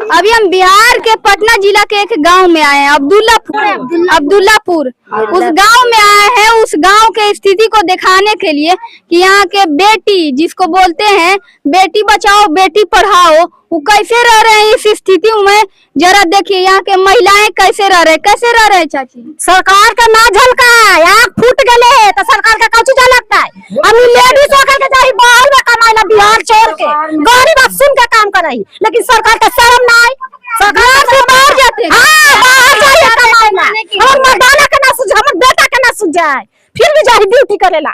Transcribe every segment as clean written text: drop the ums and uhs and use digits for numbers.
अभी हम बिहार के पटना जिला के एक गांव में आए हैं, अब्दुल्लापुर। उस गांव में आए हैं, उस गांव के स्थिति को दिखाने के लिए कि यहाँ के बेटी, जिसको बोलते हैं बेटी बचाओ बेटी पढ़ाओ, वो कैसे रह रहे हैं इस स्थिति में। जरा देखिए यहाँ के महिलाएं कैसे रह रहे हैं चाची। सरकार का ना झलका है, आँख फूट गए तो सरकार का कौन चीज लगता है। हम लेडीज होकर के जाही बाहर में कमाना, बिहार छोड़ के गरीब बात सुन के काम कर रही, लेकिन सरकार का शर्म ना आई। सरकार से बाहर जाते हैं, बाहर जाइए कमाना। हम मर्दाना के ना सुझाए, हम बेटा के ना सुझाए, फिर भी जाही ड्यूटी करेला।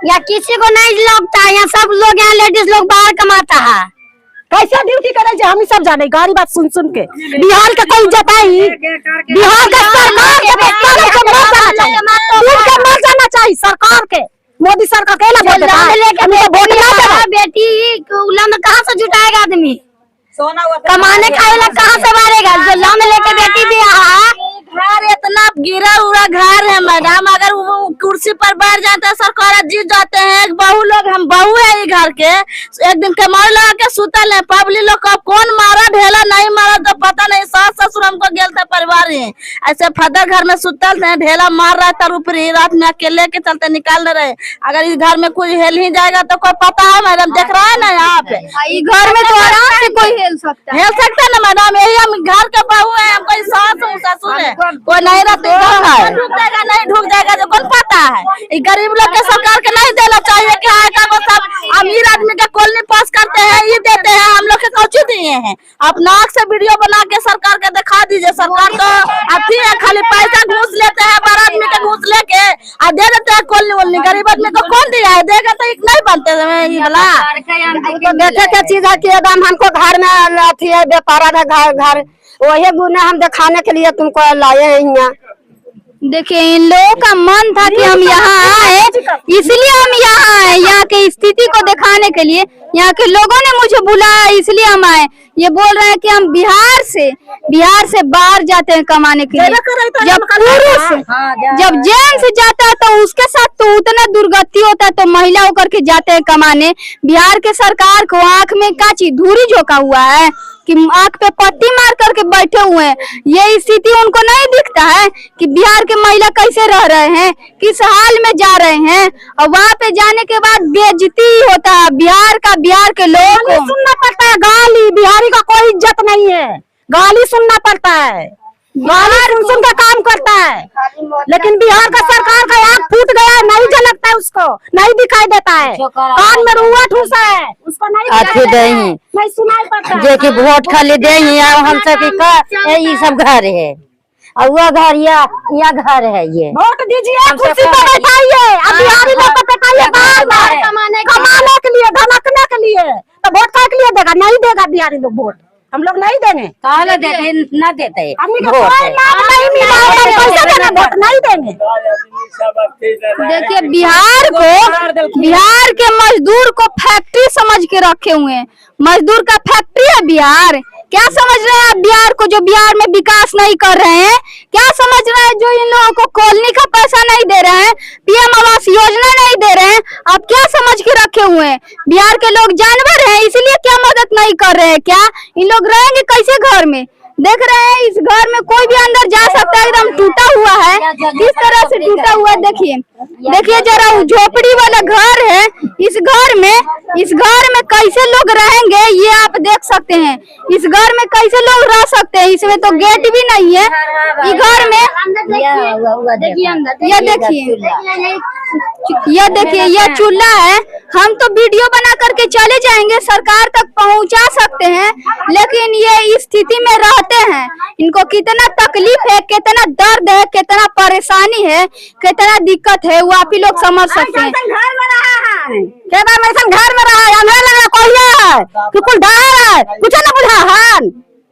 या किसी को नहीं लगता है, यहाँ सब लोग, यहाँ लेडीज लोग बाहर कमाता है, कैसे ड्यूटी करे हम सब जाने। गाड़ी बात सुन सुन के बिहार का कोई जताई, बिहार का सरकार के मर जाना चाहिए। सरकार के मोदी सरकार के बेटी कहाँ से जुटाएगा आदमी, कमाने खाएगा कहाँ से मारेगा। जो लाम लेके बेटी भी घर इतना गिरा हुआ घर है मैडम, अगर वो कुर्सी पर बैठ जाते हैं सरकार जीत जाते हैं। बहू लोग, हम बहू है ये घर के, एक दिन कमाई लगा के सुतल है। पब्लिक लोग को कौन मारा ढेला नहीं मारा तो पता नहीं, सास ससुर हमको गेलते परिवार ही ऐसे फदर घर में सुतल थे, ढेला मार रहा था ऊपरी, रात में अकेले के चलते निकाल रहे। अगर इस घर में कुछ हिल ही जाएगा तो कोई पता है मैडम, देख रहा है ना यहाँ पे घर में तो आराम से कोई हिल सकता है ना मैडम। यही हम घर के बहू है, हम कोई सास ससुर है, कोई नहीं रहते ढूक जाएगा नहीं ढूक जाएगा जो कौन पता है। गरीब लोग के सरकार के नहीं देना चाहिए कि सब अमीर आदमी के कॉलोनी पास करते हैं, ये देते हैं, हम लोग के कौची दिए हैं। आप नाक से वीडियो बना के सरकार के दिखा दीजिए। सरकार तो अथी है, खाली पैसा घूस लेते हैं, बड़ा आदमी के घूस लेके आ दे देते हैं कॉलोनी वोलनी। गरीब आदमी को कौन दिया है, देगा तो एक नहीं बनते ये वाला। देखे क्या चीज है कि एकदम हमको घर में अथी है, व्यापार है घर, वही गुना हम दिखाने के लिए तुमको लाए हैं यहाँ। देखिए इन लोगों का मन था कि हम यहाँ आए, इसलिए हम यहाँ आए, यहाँ की स्थिति को दिखाने के लिए। यहाँ के लोगों ने मुझे बुलाया, इसलिए हम आए। ये बोल रहे हैं कि हम बिहार से बाहर जाते हैं कमाने के लिए। जब पुरुष, जब जेंट्स जाता है तो उसके साथ तो उतना दुर्गति होता है, तो महिला होकर के जाते हैं कमाने। बिहार के सरकार को आंख में क्या चीज धूरी झोंका हुआ है कि आंख पे पट्टी मार करके बैठे हुए हैं। ये स्थिति उनको नहीं दिखता है कि बिहार के महिला कैसे रह रहे हैं, किस हाल में जा रहे हैं। और वहाँ पे जाने के बाद बेइज्जती होता है बिहार के लोगों को सुनना पड़ता है गाली। बिहारी का कोई इज्जत नहीं है, गाली सुनना पड़ता है, गाली सुन के काम करता है। लेकिन बिहार का सरकार का आँख फूट गया, नहीं झलकता है, उसको नहीं दिखाई देता है, कान में रुआ ठूसा है, उसको नहीं सुनाई पड़ता। जो कि वोट खाली दे हम सब सब घर है, और वह घर या घर है। ये वोट दीजिए, कुर्सी पर बैठाइए, अब बिहारी लोग को बैठाइए कमाने के लिए, धमकने के लिए। तो वोट के लिए देगा, नहीं देगा बिहारी लोग वोट, हम लोग नहीं देंगे। कहाँ देते न देते वोट नहीं देंगे। देखिए बिहार के मजदूर को फैक्ट्री समझ के रखे हुए हैं। मजदूर का फैक्ट्री है बिहार। क्या समझ रहे हैं आप बिहार को, जो बिहार में विकास नहीं कर रहे हैं? क्या समझ रहे हैं जो इन लोगों को कॉलोनी का पैसा नहीं दे रहे हैं, पीएम आवास योजना नहीं दे रहे हैं? आप क्या समझ के रखे हुए हैं? बिहार के लोग जानवर हैं, इसलिए क्या मदद नहीं कर रहे हैं क्या? इन लोग रहेंगे कैसे घर में? देख रहे हैं इस घर में कोई भी अंदर जा सकता है, एकदम टूटा हुआ है। किस तरह से टूटा हुआ है देखिए जरा, झोपड़ी वाला घर है। इस घर में कैसे लोग रहेंगे ये आप देख सकते हैं। इस घर में कैसे लोग रह सकते हैं? इसमें तो गेट भी नहीं है। इस घर में ये देखिए ये चूल्हा है। हम तो वीडियो बना करके चले जाएंगे, सरकार तक पहुंचा सकते हैं, लेकिन ये इस स्थिति में रहते हैं। इनको कितना तकलीफ है, कितना दर्द है, कितना परेशानी है, कितना दिक्कत है, वो आप ही लोग समझ सकते हैं। घर में रहा है, कोई है कि कुल है, कुछ न बुझा है।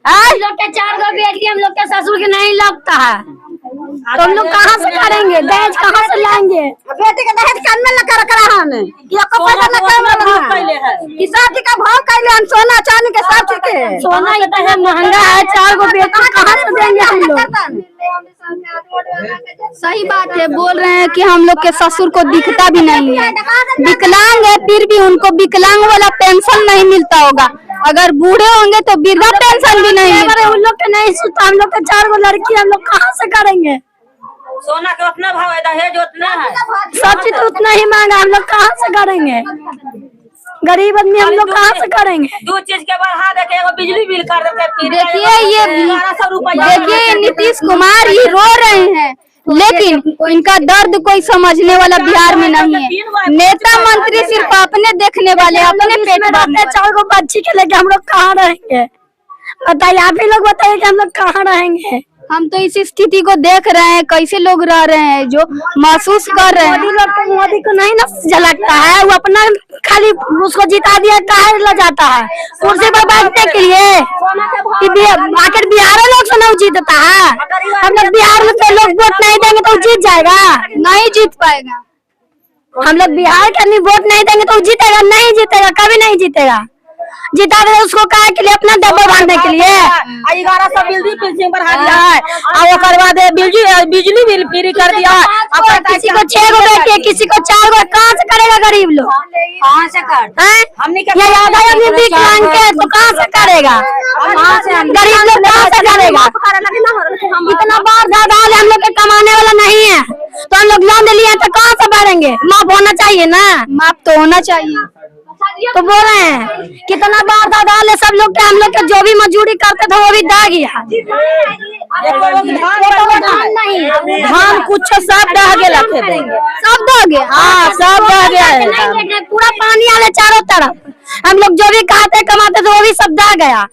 हम लोग के 4 गो बेटी, हम लोग के ससुर के नहीं लगता है, तो हम लोग कहाँ से करेंगे? दहेज कहाँ से लाएंगे? बेटी का दहेज करने न कर रहा है, शादी का भाव कैले हम, सोना चांदी के साथ के। सोना इतना महंगा है, 4 गो बेटी कहाँ से देंगे हम लोग? सही बात है, बोल रहे हैं कि हम लोग के ससुर को दिखता भी नहीं है, विकलांग है, फिर भी उनको विकलांग वाला पेंशन नहीं मिलता होगा। अगर बूढ़े होंगे तो वृद्धा पेंशन भी नहीं मिलेगा। उन लोग के नहीं सुनता, हम लोग के 4 गो लड़की, हम लोग कहाँ से करेंगे? सोना का उतना भाव है, दहेज उतना है, सब चीज तो उतना ही महंगा, हम लोग कहाँ से करेंगे? गरीब आदमी हम लोग कहाँ से करेंगे? 2 चीज के बढ़ा देके एगो बिजली बिल कर देते। देखिए ये 1100 रुपया, देखिए नीतीश कुमार ही रो रहे हैं, लेकिन इनका दर्द कोई समझने वाला बिहार में नहीं है। नेता मंत्री सिर्फ अपने देखने वाले, अपने पेट भरने। 4 गो बच्ची के लेके हम लोग कहाँ रहेंगे? बताइए, आप ही लोग बताइए कि हम लोग कहाँ रहेंगे? हम तो इस स्थिति को देख रहे हैं, कैसे लोग रह रहे हैं, जो महसूस कर रहे हैं। मोदी को नहीं ना झलकता है, वो अपना खाली उसको जिता दिया काहे ला जाता है कुर्सी पर बैठने के लिए। आखिर बिहार लोग से नहीं जीतता है? हम लोग बिहार में तो लोग वोट नहीं देंगे तो जीत जाएगा? नहीं जीत पाएगा। हम लोग बिहार के आदमी वोट नहीं देंगे तो जीतेगा? नहीं जीतेगा, कभी नहीं जीतेगा। जिता दे उसको काहे के लिए? अपना दबा बांधने के लिए। 1100 बिजली पेंशन बढ़ा दिया है, और ओकर बाद बिजली बिल फ्री कर दिया है। अब किसी को 6 गो बेटी है, किसी को 4 गो, कहाँ से करेगा गरीब लोग? कहाँ से कर? हमने ये आधा आदमी बीच मांग के तो कहाँ से करेगा? गरीब लोग कहाँ से करेगा? इतना बार दादा हम लोग के कमाने वाला नहीं है, तो हम लोग लोन लिए तो कहाँ से भरेंगे? माफ होना चाहिए ना, माफ तो होना चाहिए। तो बोल रहे हैं कितना बार दादा सब लोग के, हम लोग के जो भी मजदूरी करते थे वो भी दा गया। धान कुछ सब दह गया, सब दह गया। हाँ सब दह गया है, पूरा पानी आले चारों तरफ। हम लोग जो भी खाते कमाते थे वो भी सब दह गया।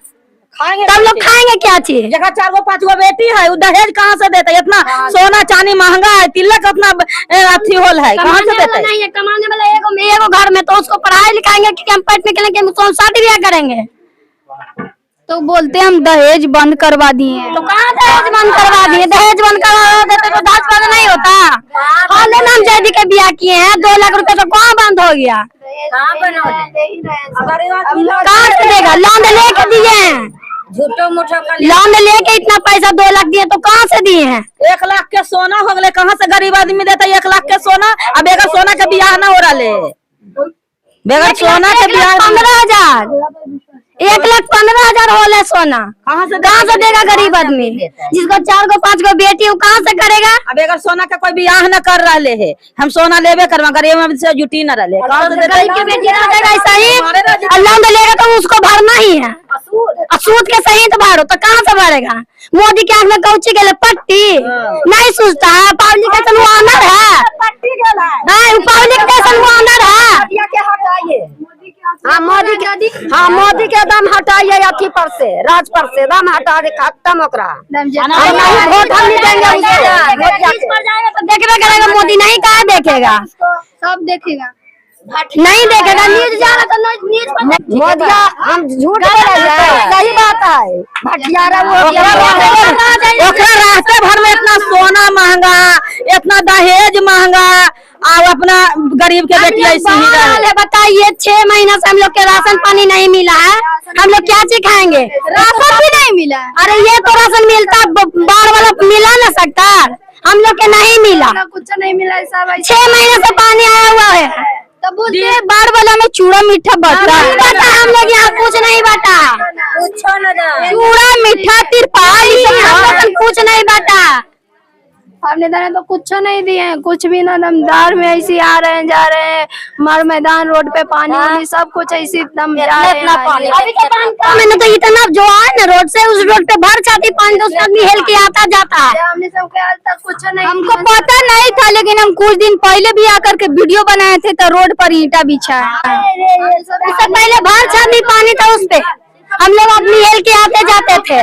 तब लोग खाएंगे क्या चीज? जगह 4 गो 5 गो बेटी है, वो दहेज कहाँ से देते? इतना सोना चांदी महंगा है, तिलक अपना अथी होल है, कहाँ से देते? नहीं है कमाने वाला एगो घर में, तो उसको पढ़ाई लिखाएंगे कि हम पढ़ने के लिए शादी ब्याह करेंगे? तो बोलते हम दहेज बंद करवा दिए। तो कहाँ दहेज बंद करवा दिए? दहेज बंद करवा देते तो 10 बंद नहीं होता। हाल हम जैदी के ब्याह किए हैं, 2 लाख रुपए तो कहाँ बंद हो गया? कहाँ से देगा? लोन लेके दिए हैं, झूठो मूठो लोन लेके इतना पैसा 2 लाख दिए, तो कहाँ से दिए हैं? 1 लाख के सोना हो गए, कहाँ से गरीब आदमी देता 1 लाख के सोना? अब बेगर सोना के बियाह ना हो रहा ले, बेगर सोना के बियाह 15,000, 1,15,000 होले सोना। कहाँ से देगा गरीब आदमी? जिसको 4 गो 5 गो बेटी, वो कहाँ से करेगा? अब अगर सोना का कोई बियाह न कर रहे है, हम सोना लेबे करवा, गरीब से जुटी न रहे, कहाँ से गरीब के बेटी रहेगा ऐसा ही, अल्लाह में लेगा तो उसको भरना ही है। सूद के सही तो भरो, तो कहाँ से भरेगा? मोदी के आँख में कौची के लिए पट्टी नहीं सोचता है? पब्लिकेशन वो ऑनर है, पब्लिकेशन वो ऑनर है। हाँ मोदी के दम हटाइए, अथी पर से, राज पर से दम हटा दे, खत्म ओकरा। वोट हम नहीं देंगे तो देखबे करेगा मोदी, नहीं कहा देखेगा? सब देखेगा, नहीं देखेगा। न्यूज जा रहा तो न्यूज पर मोदी हम झूठ बोल रहे हैं, सही बात है। भटियारा ओकरा रास्ते भर में इतना सोना महंगा, इतना दहेज महंगा, और अपना गरीब के बेटी ऐसी ही रहे। बताइए 6 महीना से हम लोग के राशन पानी नहीं मिला है, हम लोग क्या चीज खाएंगे? राशन भी नहीं मिला। अरे ये तो राशन मिलता, बाढ़ वाला मिला ना सकता, हम लोग के नहीं मिला, कुछ नहीं मिला। 6 महीने से पानी आया हुआ है। तब बोलते बाढ़ वाला में चूड़ा मीठा बटा, हम लोग यहाँ कुछ नहीं बटा, चूड़ा मीठा तिरपाल कुछ नहीं बटा। हमने दाने तो कुछ नहीं दिए हैं, कुछ भी ना। दमदार में ऐसे आ रहे हैं, जा रहे हैं, मर मैदान रोड पे पानी सब कुछ ऐसे दम जा रहे हैं। मैंने तो इतना जो है ना रोड से, उस रोड पे भर जाती पानी, तो उसमें भी हेल के आता जाता है। हमने सबके आज तक कुछ नहीं, हमको पता नहीं था, लेकिन हम कुछ दिन पहले भी आकर के वीडियो बनाए थे, तो रोड पर ईंटा बिछाया। इससे पहले भर जाती पानी था उस पे, हम लोग अपनी हेल के आते जाते थे।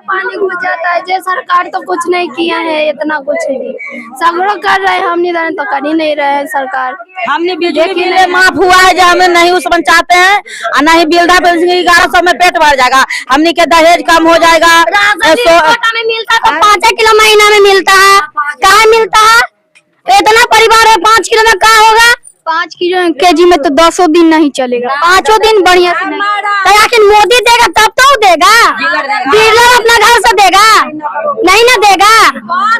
पानी घुस जाता है। जो सरकार तो कुछ नहीं किया है, इतना कुछ नहीं सब लोग कर रहे हैं, हमने तो कर ही नहीं रहे हैं सरकार। हमने बिजली बिल माफ हुआ है, जो हमें नहीं उस चाहते हैं, और नहीं वृद्धा पेंशन 1100 में पेट भर जाएगा, हमने के दहेज कम हो जाएगा। में मिलता तो 5 किलो महीना में मिलता है, कहाँ मिलता है? इतना परिवार है, 5 किलो में क्या होगा? 5 किलो केजी में तो 10 दिन नहीं चलेगा, 5 दिन बढ़िया से नहीं। तो आखिर मोदी देगा तब तो देगा, डीलर अपना घर से देगा, नहीं ना देगा।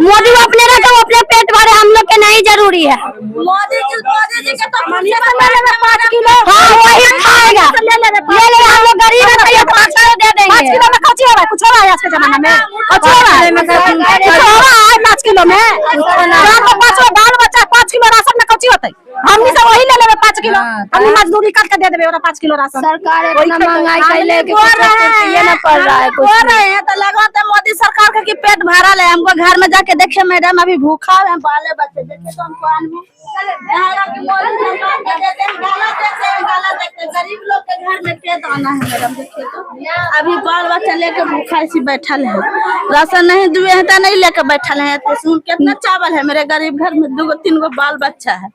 मोदी वो अपने रखे, वो अपने पेट भरे, हम लोग के नहीं जरूरी है। मोदी जी के तो 5 किलो हाँ वही खाएगा, ले लेगा। हम लोग गरीब है 5 किलो में कौची है? कुछ हो रहा है आज के जमाना में? कुछ हो रहा है? कुछ हो रहा है 5 किलो में? तो 5 बाल बच्चा 5 किलो राशन में कौची होते? हमनी सब वही ले लेबे 5 किलो, हमनी मजदूरी करके दे देबे ओरा 5 किलो राशन। सरकार इतना महंगाई कैले के ये ना पड़ रहा है कुछ नहीं। तो लगता है मोदी सरकार का कि पेट भरा ले। हमको घर में जाके देखे मैडम अभी भूखा है, बाले बच्चे देखे तो हमको आदमी गरीब लोग के घर में पेट आना है मैडम। देखिए तो अभी बाल बच्चा लेके भूखा ऐसी बैठल है, राशन नहीं दुए है तो नहीं लेके बैठल है। तो कितना चावल है मेरे गरीब घर में, 2-3 गो बाल बच्चा है।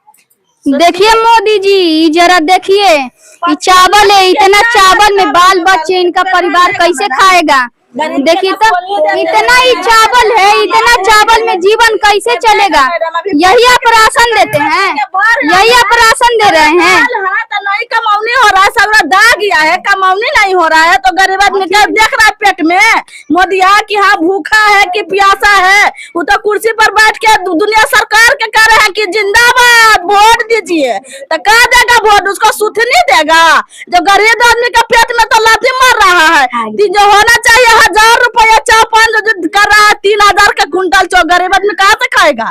देखिए मोदी जी जरा देखिए, ये चावल है, इतना चावल में बाल बच्चे इनका परिवार कैसे खाएगा? देखिए तो इतना ही चावल है, इतना चावल में जीवन कैसे चलेगा? यही आप राशन देते हैं, यही आप राशन दे रहे हैं। तो नहीं कमाउने हो रहा है, सब दाग गया है, कमाउने नहीं हो रहा है। तो गरीब आदमी क्या देख रहा है पेट में मोदी कि हाँ भूखा है कि प्यासा है। वो तो कुर्सी पर बैठ के दुनिया सरकार के कह रहे हैं कि जिंदाबाद वोट दीजिए, तो कहा देगा वोट? उसको सुध नहीं देगा। जो गरीब आदमी का पेट में तो लाठी मार रहा है। जो होना चाहिए 1000 रुपया चावल कर रहा है, 3000 का कुंटल चो, गरीब आदमी कहाँ से खाएगा?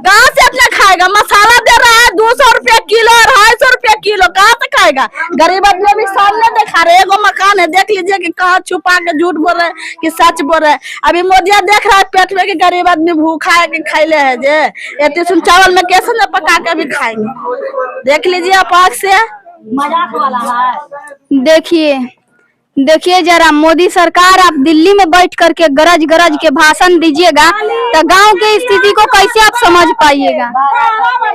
कहाँ से अपना खाएगा? मसाला दे रहा है 200 रुपया किलो, 250 रुपया किलो, कहाँ से खाएगा? गरीब आदमी अभी सामने दिखा रहे, एगो मकान है, देख लीजिए कि कहाँ छुपा के झूठ बोल रहे कि सच बोल रहे। अभी मोदिया देख रहा है पेट में कि गरीब आदमी भूखा है कि खाइले है। जे इतने सुन चावल में कैसे न पका के भी खाएंगे? देख लीजिए आप आँख से, मजाक वाला है। देखिए जरा मोदी सरकार, आप दिल्ली में बैठ करके गरज गरज के भाषण दीजिएगा तो गांव की स्थिति को कैसे आप समझ पाइएगा?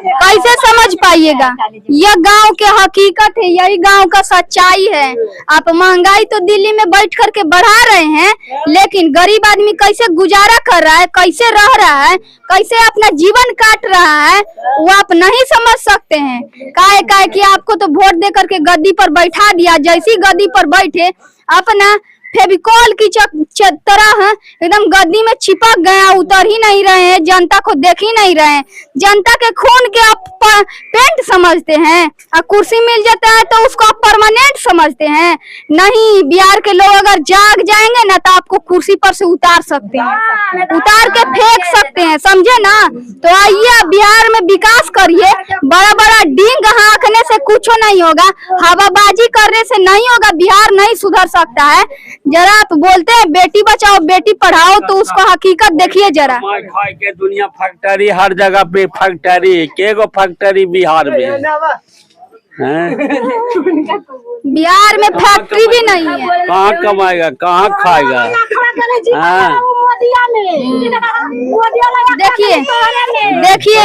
कैसे समझ पाइएगा? यह गांव के हकीकत है, यही गांव का सच्चाई है। आप महंगाई तो दिल्ली में बैठ करके बढ़ा रहे हैं, लेकिन गरीब आदमी कैसे गुजारा कर रहा है, कैसे रह रहा है, कैसे अपना जीवन काट रहा है, वो आप नहीं समझ सकते हैं। काहे कि आपको तो वोट दे करके गद्दी पर बैठा दिया, जैसी गद्दी पर बैठे अपना फेविकॉल की तरह एकदम गद्दी में चिपक गया, उतर ही नहीं रहे हैं, जनता को देख ही नहीं रहे हैं। जनता के खून के आप पेंट समझते हैं, और कुर्सी मिल जाता है तो उसको आप परमानेंट समझते हैं। नहीं, बिहार के लोग अगर जाग जाएंगे ना तो आपको कुर्सी पर से उतार सकते हैं, उतार के फेंक सकते हैं, समझे ना? तो आइए बिहार में विकास करिए। बड़ा बड़ा डींग हाँकने से कुछ नहीं होगा, हवाबाजी करने से नहीं होगा, बिहार नहीं सुधर सकता है। जरा आप बोलते हैं बेटी बचाओ बेटी पढ़ाओ, तो उसको हकीकत देखिए जरा। खाए के दुनिया फैक्ट्री, हर जगह पे फैक्ट्री, केगो फैक्ट्री बिहार में है? बिहार में फैक्ट्री भी नहीं है। कहाँ कमाएगा, कहाँ खाएगा? देखिए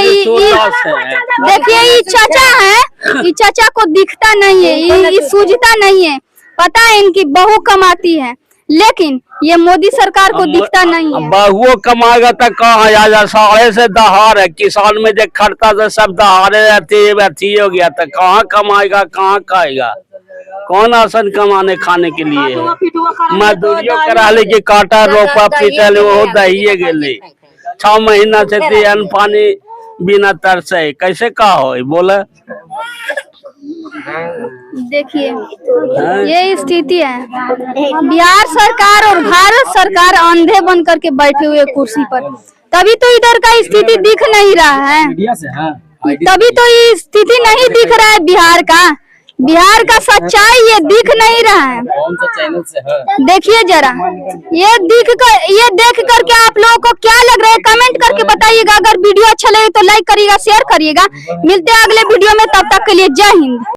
ये चाचा है, ये चाचा को दिखता नहीं है, ये सूझता नहीं है। पता है इनकी बहू कमाती है, लेकिन ये मोदी सरकार को दिखता नहीं है। बहुओं कमाएगा तो कहाँ आजा? साढ़े से दहाड़ है, किसान में जो खड़ता था सब दहाड़े अथी हो गया, तो कहाँ कमाएगा, कहाँ खाएगा? कौन आसन कमाने खाने के लिए है? मजदूरियों करा ले कि काटा रोपा पीटल वो दहिए गेले, 6 महीना से अन्न पानी बिना तरसे, कैसे का हो बोले? देखिए ये स्थिति है, बिहार सरकार और भारत सरकार अंधे बन करके बैठे हुए कुर्सी पर, तभी तो इधर का स्थिति दिख नहीं रहा है। तभी तो ये स्थिति नहीं दिख रहा है बिहार का, बिहार का सच्चाई ये दिख नहीं रहा है। कौन सा चैनल से है? देखिए जरा, ये देख करके आप लोगों को क्या लग रहा है कमेंट करके बताइएगा। अगर वीडियो अच्छा लगे तो लाइक करिएगा, शेयर करिएगा। मिलते हैं अगले वीडियो में, तब तक के लिए जय हिंद।